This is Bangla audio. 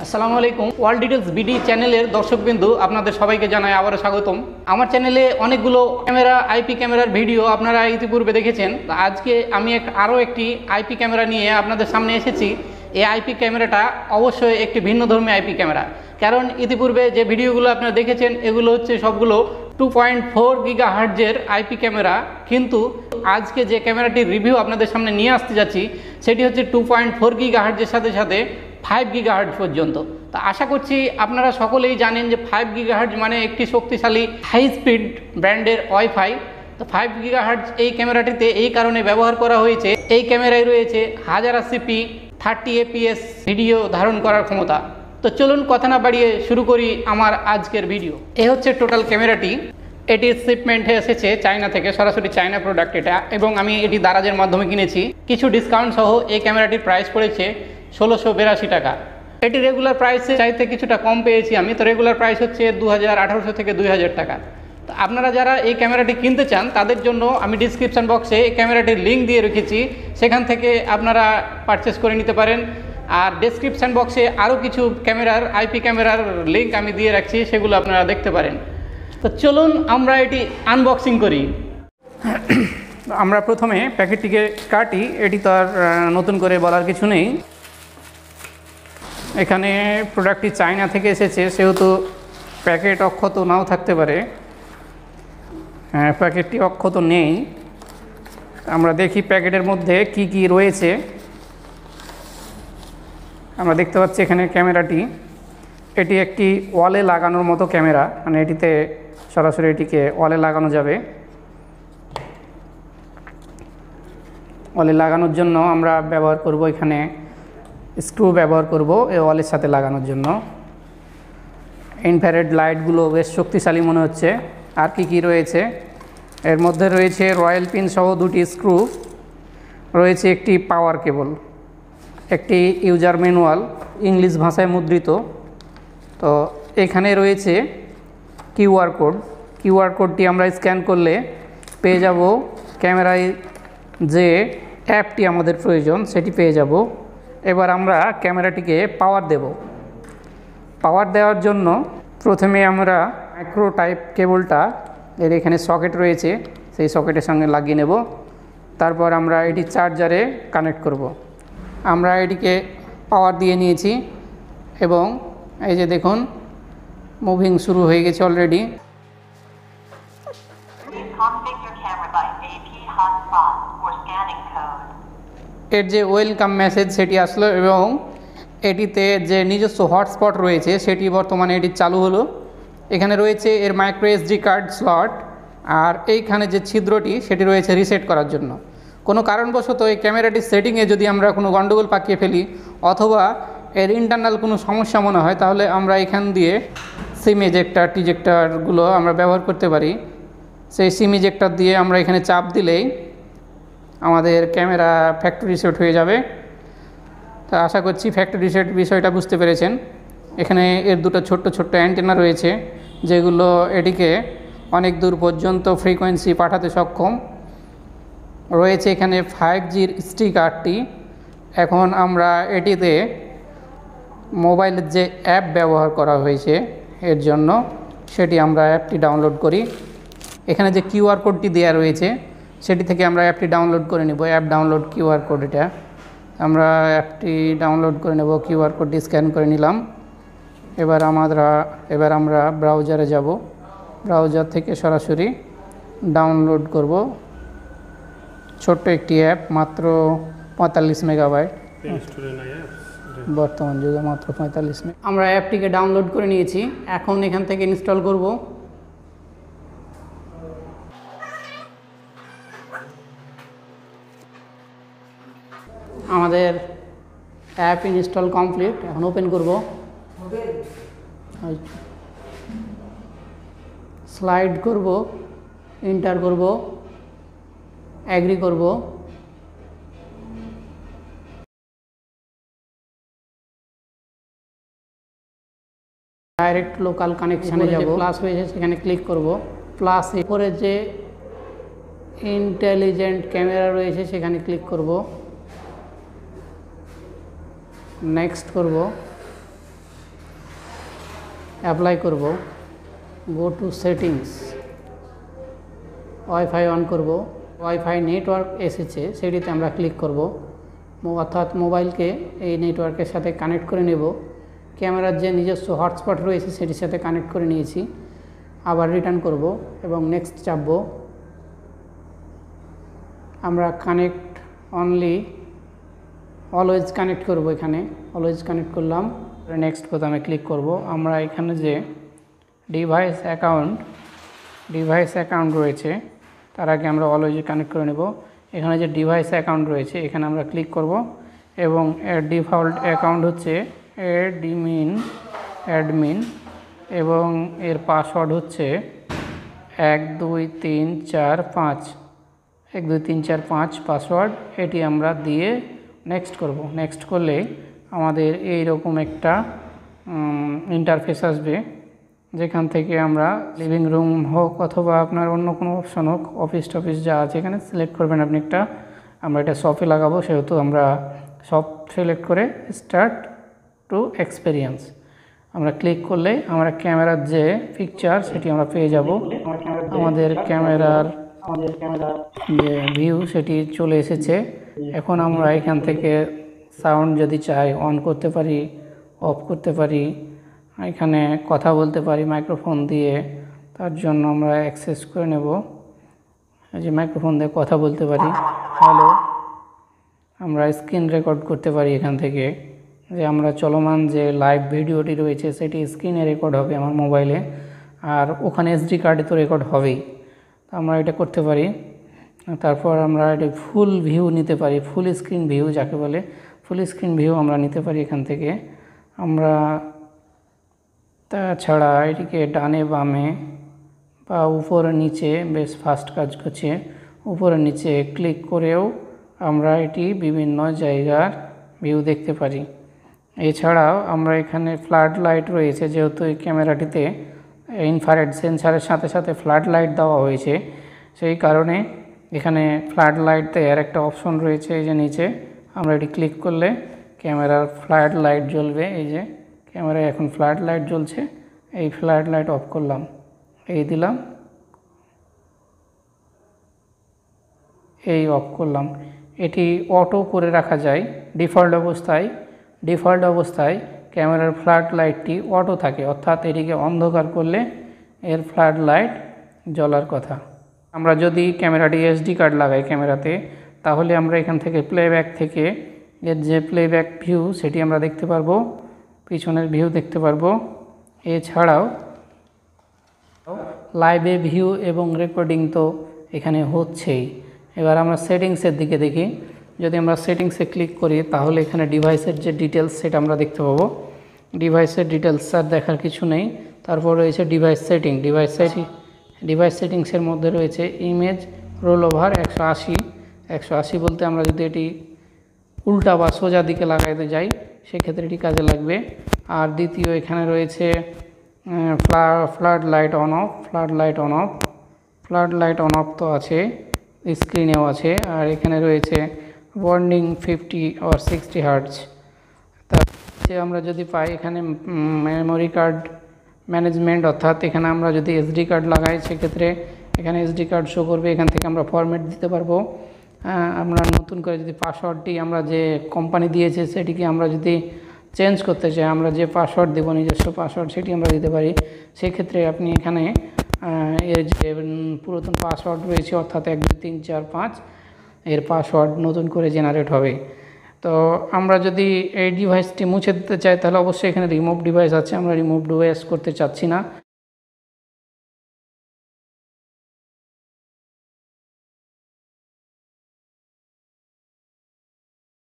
আসসালামু আলাইকুম। ওয়ার্ল্ড ডিটেলস বিডি চ্যানেলের দর্শকবৃন্দু আপনাদের সবাইকে জানাই আবারও স্বাগতম। আমার চ্যানেলে অনেকগুলো ক্যামেরা আইপি ক্যামেরার ভিডিও আপনারা ইতিপূর্বে দেখেছেন। আজকে আমি আরও একটি আইপি ক্যামেরা নিয়ে আপনাদের সামনে এসেছি। এই আইপি ক্যামেরাটা অবশ্যই একটি ভিন্নধর্মী আইপি ক্যামেরা, কারণ ইতিপূর্বে যে ভিডিওগুলো আপনারা দেখেছেন এগুলো হচ্ছে সবগুলো 2.4 গিগাহার্টজের আইপি ক্যামেরা, কিন্তু আজকে যে ক্যামেরাটির রিভিউ আপনাদের সামনে নিয়ে আসতে যাচ্ছি সেটি হচ্ছে 2.4 গিগাহার্টজের সাথে সাথে 5 গিগাহার্টজ পর্যন্ত। তা আশা করছি আপনারা সকলেই জানেন যে 5 গিগাহার্টজ মানে একটি শক্তিশালী হাই স্পিড ব্র্যান্ডের ওয়াইফাই। তো 5 গিগাহার্টজ এই ক্যামেরাটিতে এই কারণে ব্যবহার করা হয়েছে, এই ক্যামেরায় রয়েছে 1080p 30 APS ভিডিও ধারণ করার ক্ষমতা। তো চলুন কথা না বাড়িয়ে শুরু করি আমার আজকের ভিডিও। এ হচ্ছে টোটাল ক্যামেরাটি। এটির শিপমেন্টে এসেছে চায়না থেকে, সরাসরি চায়না প্রোডাক্ট এটা, এবং আমি এটি দারাজের মাধ্যমে কিনেছি। কিছু ডিসকাউন্ট সহ এই ক্যামেরাটির প্রাইস পড়েছে 1682 টাকা। এটি রেগুলার প্রাইসে চাইতে কিছুটা কম পেয়েছি আমি। তো রেগুলার প্রাইস হচ্ছে 1800 থেকে 2000 টাকা। তো আপনারা যারা এই ক্যামেরাটি কিনতে চান তাদের জন্য আমি ডিসক্রিপশান বক্সে এই ক্যামেরাটির লিঙ্ক দিয়ে রেখেছি, সেখান থেকে আপনারা পারচেস করে নিতে পারেন। আর ডেসক্রিপশান বক্সে আরও কিছু ক্যামেরার আইপি ক্যামেরার লিঙ্ক আমি দিয়ে রাখছি, সেগুলো আপনারা দেখতে পারেন। তো চলুন আমরা এটি আনবক্সিং করি। আমরা প্রথমে প্যাকেটটিকে কাটি, এটি তো আর নতুন করে বলার কিছু নেই। এখানে প্রোডাক্টটি চায়না থেকে এসেছে, সেহেতু প্যাকেট অক্ষত নাও থাকতে পারে। প্যাকেটটি অক্ষত নেই। আমরা দেখি প্যাকেটের মধ্যে কি কি রয়েছে। আমরা দেখতে পাচ্ছি এখানে ক্যামেরাটি, এটি একটি ওয়ালে লাগানোর মতো ক্যামেরা, মানে এটিতে সরাসরি এটিকে ওয়ালে লাগানো যাবে। ওয়ালে লাগানোর জন্য আমরা ব্যবহার করব এখানে স্ক্রু ব্যবহার করব এই ওয়ালের সাথে লাগানোর জন্য। ইনফ্রারেড লাইটগুলো বেশ শক্তিশালী মনে হচ্ছে। আর কি কি রয়েছে এর মধ্যে? রয়েছে রয়্যাল পিন সহ 2টি স্ক্রু, রয়েছে একটি পাওয়ার কেবল, একটি ইউজার ম্যানুয়াল ইংলিশ ভাষায় মুদ্রিত। তো এখানে রয়েছে কিউআর কোড। কিউআর কোডটি আমরা স্ক্যান করলে পেয়ে যাব ক্যামেরায় যে অ্যাপটি আমাদের প্রয়োজন সেটি পেয়ে যাব। এবার আমরা ক্যামেরাটিকে পাওয়ার দেব। পাওয়ার দেওয়ার জন্য প্রথমে আমরা মাইক্রো টাইপ কেবলটা, এর এখানে সকেট রয়েছে, সেই সকেটের সঙ্গে লাগিয়ে নেব। তারপর আমরা এটি চার্জারে কানেক্ট করব। আমরা এটিকে পাওয়ার দিয়ে নিয়েছি এবং এই যে দেখুন মুভিং শুরু হয়ে গেছে অলরেডি। এর যে ওয়েলকাম মেসেজ সেটি আসলো এবং এটিতে যে নিজস্ব হটস্পট রয়েছে সেটি বর্তমানে এটি চালু হলো। এখানে রয়েছে এর মাইক্রো এসডি কার্ড স্লট, আর এইখানে যে ছিদ্রটি সেটি রয়েছে রিসেট করার জন্য। কোনো কারণবশত এই ক্যামেরাটির সেটিংয়ে যদি আমরা কোনো গণ্ডগোল পাকিয়ে ফেলি অথবা এর ইন্টারনাল কোনো সমস্যা মনে হয়, তাহলে আমরা এখান দিয়ে সিম এজেক্টার টিজেক্টারগুলো আমরা ব্যবহার করতে পারি। সেই সিম এজেক্টার দিয়ে আমরা এখানে চাপ দিলেই আমাদের ক্যামেরা ফ্যাক্টরি রিসেট হয়ে যাবে। তা আশা করছি ফ্যাক্টরি রিসেট বিষয়টা বুঝতে পেরেছেন। এখানে এর দুটো ছোট্ট ছোট্ট অ্যান্টেনা রয়েছে, যেগুলো এটিকে অনেক দূর পর্যন্ত ফ্রিকোয়েন্সি পাঠাতে সক্ষম। রয়েছে এখানে 5Gর স্টিকারটি। এখন আমরা এটিতে মোবাইলের যে অ্যাপ ব্যবহার করা হয়েছে এর জন্য, সেটি আমরা অ্যাপটি ডাউনলোড করি। এখানে যে কিউআর কোডটি দেওয়া রয়েছে সেটি থেকে আমরা অ্যাপটি ডাউনলোড করে নেব। অ্যাপ ডাউনলোড কিউআর কোড, এটা আমরা অ্যাপটি ডাউনলোড করে নেব। কিউআর কোডটি স্ক্যান করে নিলাম। এবার আমরা ব্রাউজারে যাব। ব্রাউজার থেকে সরাসরি ডাউনলোড করব ছোট্ট একটি অ্যাপ, মাত্র 45 মেগাবাইট, বর্তমান যুগে মাত্র 45 মেগা। আমরা অ্যাপটিকে ডাউনলোড করে নিয়েছি, এখন এখান থেকে ইনস্টল করব। আমাদের অ্যাপ ইনস্টল কমপ্লিট, এখন ওপেন করব। স্লাইড করব, এন্টার করব, অ্যাগ্রি করব। ডাইরেক্ট লোকাল কানেকশানে যাব। প্লাস হয়েছে সেখানে ক্লিক করব। প্লাস এরপরে যে ইন্টেলিজেন্ট ক্যামেরা রয়েছে সেখানে ক্লিক করব। নেক্সট করব। অ্যাপ্লাই করব, go to settings, wifi on করব, ওয়াইফাই নেটওয়ার্ক এসেছে সেটিতে আমরা ক্লিক করব, অর্থাৎ মোবাইলকে এই নেটওয়ার্কের সাথে কানেক্ট করে নেব। ক্যামেরার যে নিজস্ব হটস্পট রয়েছে সেটির সাথে কানেক্ট করে নিয়েছি। আবার রিটার্ন করব এবং নেক্সট চাপব। আমরা কানেক্ট অনলি, অলওয়েজ কানেক্ট করব, এখানে অলওয়েজ কানেক্ট করলাম। নেক্সট বোতামে ক্লিক করব। আমরা এখানে যে ডিভাইস অ্যাকাউন্ট রয়েছে তার আগে আমরা অলওয়েজ কানেক্ট করে নেব। এখানে যে ডিভাইস অ্যাকাউন্ট রয়েছে এখানে আমরা ক্লিক করব এবং এর ডিফল্ট অ্যাকাউন্ট হচ্ছে অ্যাডমিন এবং এর পাসওয়ার্ড হচ্ছে 12345 পাসওয়ার্ড। এটি আমরা দিয়ে নেক্সট করব। নেক্সট করলে আমাদের এই রকম একটা ইন্টারফেস আসবে, যেখান থেকে আমরা লিভিং রুম হোক অথবা আপনার অন্য কোনো অপশন হোক, অফিস টফিস যা আছে এখানে সিলেক্ট করবেন আপনি একটা। আমরা এটা শপে লাগাবো, সেহেতু আমরা শপ সিলেক্ট করে স্টার্ট টু এক্সপেরিয়েন্স আমরা ক্লিক করলে আমরা ক্যামেরার যে পিকচার সেটি আমরা পেয়ে যাব। আমাদের ক্যামেরার যে ভিউ সেটি চলে এসেছে। এখন আমরা এখান থেকে সাউন্ড যদি চাই অন করতে পারি, অফ করতে পারি, এখানে কথা বলতে পারি মাইক্রোফোন দিয়ে। তার জন্য আমরা অ্যাক্সেস করে নেব, এই যে মাইক্রোফোন দিয়ে কথা বলতে পারি, হ্যালো। আমরা স্ক্রিন রেকর্ড করতে পারি এখান থেকে, যে আমরা চলমান যে লাইভ ভিডিওটি রয়েছে সেটি স্ক্রিনে রেকর্ড হবে আমার মোবাইলে, আর ওখানে এসডি কার্ডে তো রেকর্ড হবেই। তো আমরা এটা করতে পারি। তারপর আমরা এটা ফুল ভিউ নিতে পারি, ফুল স্ক্রিন ভিউ যাকে বলে, ফুল স্ক্রিন ভিউ আমরা নিতে পারি এখান থেকে। আমরা তাছাড়া এটিকে ডানে বামে বা উপরে নিচে, বেশ ফাস্ট কাজ করছে, উপরে নিচে ক্লিক করেও আমরা এটি বিভিন্ন জায়গার ভিউ দেখতে পারি। এছাড়াও আমরা এখানে ফ্লাড লাইট রয়েছে, যেহেতু এই ক্যামেরাটিতে ইনফ্রারেড সেন্সারের সাথে সাথে ফ্লাড লাইট দেওয়া হয়েছে, সেই কারণে এখানে ফ্লাড লাইট দেওয়ার একটা অপশন রয়েছে। এই যে নিচে আমরা এটি ক্লিক করলে ক্যামেরার ফ্লাড লাইট জ্বলবে। এই যে ক্যামেরায় এখন ফ্লাড লাইট জ্বলছে, এই ফ্লাড লাইট অফ করলাম, এই দিলাম, এই অফ করলাম। এটি অটো করে রাখা যায় ডিফল্ট অবস্থায় ক্যামেরার ফ্লাড লাইটটি অটো থাকে, অর্থাৎ এটিকে অন্ধকার করলে এর ফ্লাড লাইট জ্বলার কথা। আমরা যদি ক্যামেরাটি এসডি কার্ড লাগাই ক্যামেরাতে, তাহলে আমরা এখান থেকে প্লেব্যাক থেকে এর যে প্লেব্যাক ভিউ সেটি আমরা দেখতে পারবো, পিছনের ভিউ দেখতে পারবো। এছাড়াও লাইভে ভিউ এবং রেকর্ডিং তো এখানে হচ্ছেই। এবার আমরা সেটিংসের দিকে দেখি। যদি আমরা সেটিংসে ক্লিক করি তাহলে এখানে ডিভাইসের যে ডিটেলস সেটা আমরা দেখতে পাবো। ডিভাইসের ডিটেলস আর দেখার কিছু নেই। তারপর রয়েছে ডিভাইস সেটিংসের মধ্যে রয়েছে ইমেজ রোল ওভার 180 বলতে আমরা যদি এটি উল্টা বা সোজা দিকে লাগাইতে যাই সেক্ষেত্রে এটি কাজে লাগবে। আর দ্বিতীয় এখানে রয়েছে ফ্লাড লাইট অন অফ তো আছে, স্ক্রিনেও আছে। আর এখানে রয়েছে ওয়ার্নিং 50 or 60 হার্টজ। তারপরে আমরা যদি পাই এখানে মেমোরি কার্ড ম্যানেজমেন্ট, অর্থাৎ এখানে আমরা যদি এসডি কার্ড লাগাই সেক্ষেত্রে এখানে এসডি কার্ড শো করবে, এখান থেকে আমরা ফরম্যাট দিতে পারবো। আমরা নতুন করে যদি পাসওয়ার্ডটি আমরা যে কোম্পানি দিয়েছে সেটিকে আমরা যদি চেঞ্জ করতে চাই, আমরা যে পাসওয়ার্ড দেবো নিজস্ব পাসওয়ার্ড সেটি আমরা দিতে পারি। সেক্ষেত্রে আপনি এখানে এর যে পুরাতন পাসওয়ার্ড রয়েছে অর্থাৎ 1 2 3 4 5 এর পাসওয়ার্ড নতুন করে জেনারেট হবে। তো আমরা যদি এই ডিভাইসটি মুছে দিতে চাই তাহলে অবশ্যই এখানে রিমুভ ডিভাইস আছে, আমরা রিমুভ ডিভাইস করতে চাচ্ছি না।